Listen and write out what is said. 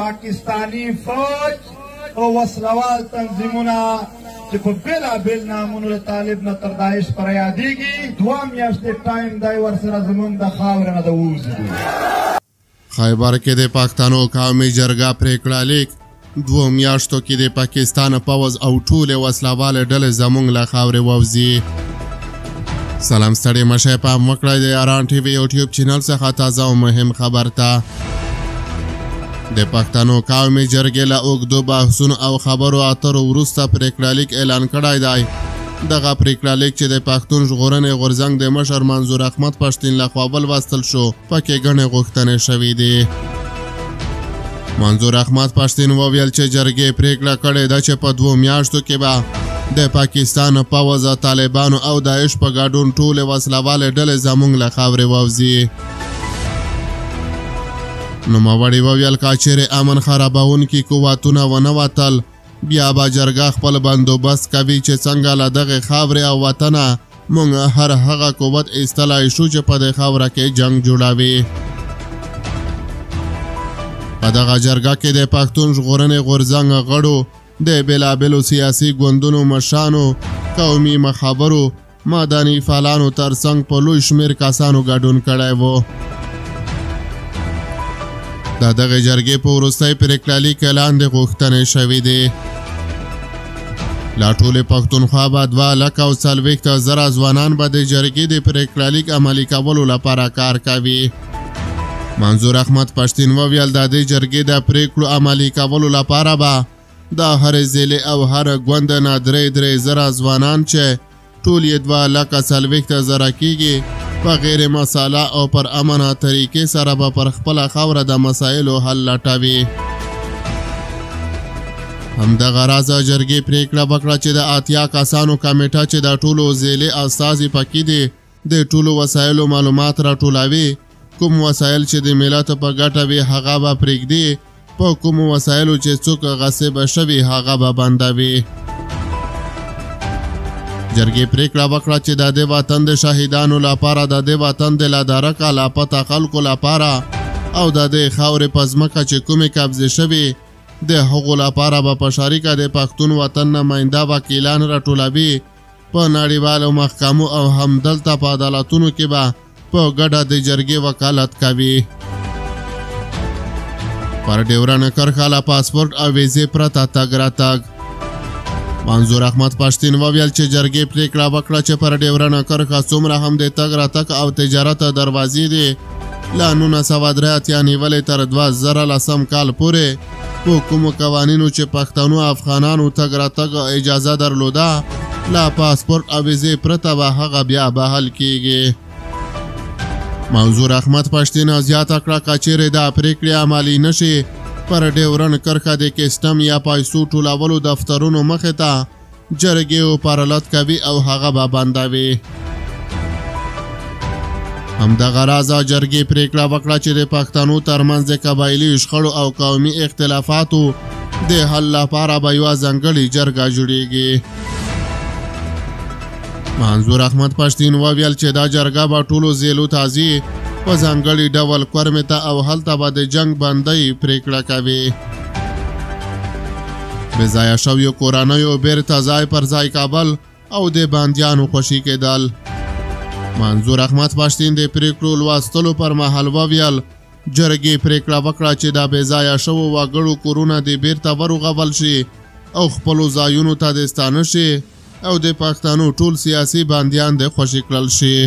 پاکستانی فوج او وسلوال تنظیمونه چې په بېلابېل نامونو د طالب نه تر داعش پر یادېږي 2 میاشتې ټایم دی ورسره زموږ د خاورې نه د ووځي. خیبر کې د پښتنو قومي جرګه پرېکړه لیک 2 میاشتو کې د پاکستان پوځ او ټولې وسلوالې ډلې زموږ له خاورې ووځي. سلام ستړي مشئ پام وکړئ د یاران ټي وي یوټیوب چینل څخه تازه او مهم خبر ته. د پښتنو قومي جرګې له اوږدو بحثونو او خبرو اترو وروسته پرېکړه لیک اعلان کړی دی. دغه پرېکړه لیک چې د پښتون ژغورنې غورځنګ د مشر منظور احمد پښتین لخوا ولوستل شو پکې ګڼې غوښتنې شوې دي. منظور احمد پښتین وویل چې جرګې پرېکړه کړې ده چې په 2 میاشتو کې به د پاکستان پوځ طالبانو او داعش په ګډون ټولې وسلوالې ډلې زموږ له خاورې ووځي. نوموړي وویل که چیرې امن خرابونکي قوتونه ونه وتل بیا به جرګه خپل بندوبست کوي چې څنګه له دغې خاورې او وطنه موږ هر هغه قوت ایستلی شو چې په دې خاوره کې جنګ جوړوي. په دغه جرګه کې د پښتون ژغورنې غورځنګ غړو د بېلابېلو سیاسي ګوندونو مشرانو قومي مخابرو مدني فعالانو ترڅنګ په لوی شمېر کسانو ګډون کړی و. د دغې جرګې په وروستۍ پرېکړه لیک لاندې غوښتنې شوې دي. لا ټولې پښتونخوا به 2,40,000 ځوانان به د جرګې د پرېکړه لیک عملي کولو لپاره کار کوي. منظور احمد پښتین وویل د دې جرګې د پرېکړو عملي کولو لپاره به د هر ضلع او هر ګوند نه 3,000 ځوانان چې ټول یې 2,40,000 کېږي په غیر مساله او پر امنه طریقې سره به پر خپله خاوره د مسایلو حل لټوي. همدغه راز جرګې پرېکړه وکړه چې د 80 کسانو کمیټه چې د ټولو ضلع استازي پکې دي د ټولو وسایلو معلومات راټولوي. کوم وسایل چې د ملت په ګټه وي هغه به پرېږدي، په کومو وسایلو چې څوک غصب شوي هغه به بندوي. جرګې پرېکړه وکړه چې د دې وطن د شهیدانو لپاره د دې وطن د لادرکه لاپته خلکو لپاره او د دې خاورې په ځمکه چې کومې قبضې شوي د هغو لپاره به په شریکه د پښتون وطن نماینده وکیلان راټولوي. په نړیوالو محکمو او همدلته په عدالتونو کې به په ګډه د جرګې وکالت کوي. پر ډیورنډ کرښه له پاسپورټ او ویزې پرته تګ راتګ. منظور احمد پښتین وویل چې جرګې پرېکړه وکړه چې پر ډیورنډ کرښه څومره هم د تګ راتګ او تجارت دروازې دي له 1983 نیولې تر 2010 کال پورې په کومو قوانینو چې پښتنو افغانانو تګ راتګ اجازه درلوده له پاسپورټ او ویزې پرته به هغه بیا بحال کیږي. منظور احمد پښتین زیاته کړه که چیرې دا پرېکړې عملي نشي پر ډیورنډ کرښه د کسټم یا پیسو ټولولو دفترونو مخې ته جرګې پارلت کوي او هغه به بندوي. همدغه راز جرګې پرېکړه وکړه چې د پښتنو ترمنځ د قبایلي شخړو او قومي اختلافاتو د حل لپاره به یوه ځانګړې جرګه جوړیږي. منظور احمد پښتین وویل چې دا جرګه به ټولو ضلعو ته ځي په ځانګړي ډول کورمې ته او هلته به د جنګ بندۍ پرېکړه کوي. بې ځایه شویو کورنیو بیرته ځای پر ځای کابل او د بندیانو خوشي کېدل. منظور احمد پښتین د پرېکړو لوستلو پر مهال وویل جرګې پرېکړه وکړه چې د بې ځایه شوو وګړو کورونه د بیرته ورغول شي او خپلو ځایونو ته د ستانه شي او د پښتنو ټول سیاسي بندیان د خوشي کړل شي.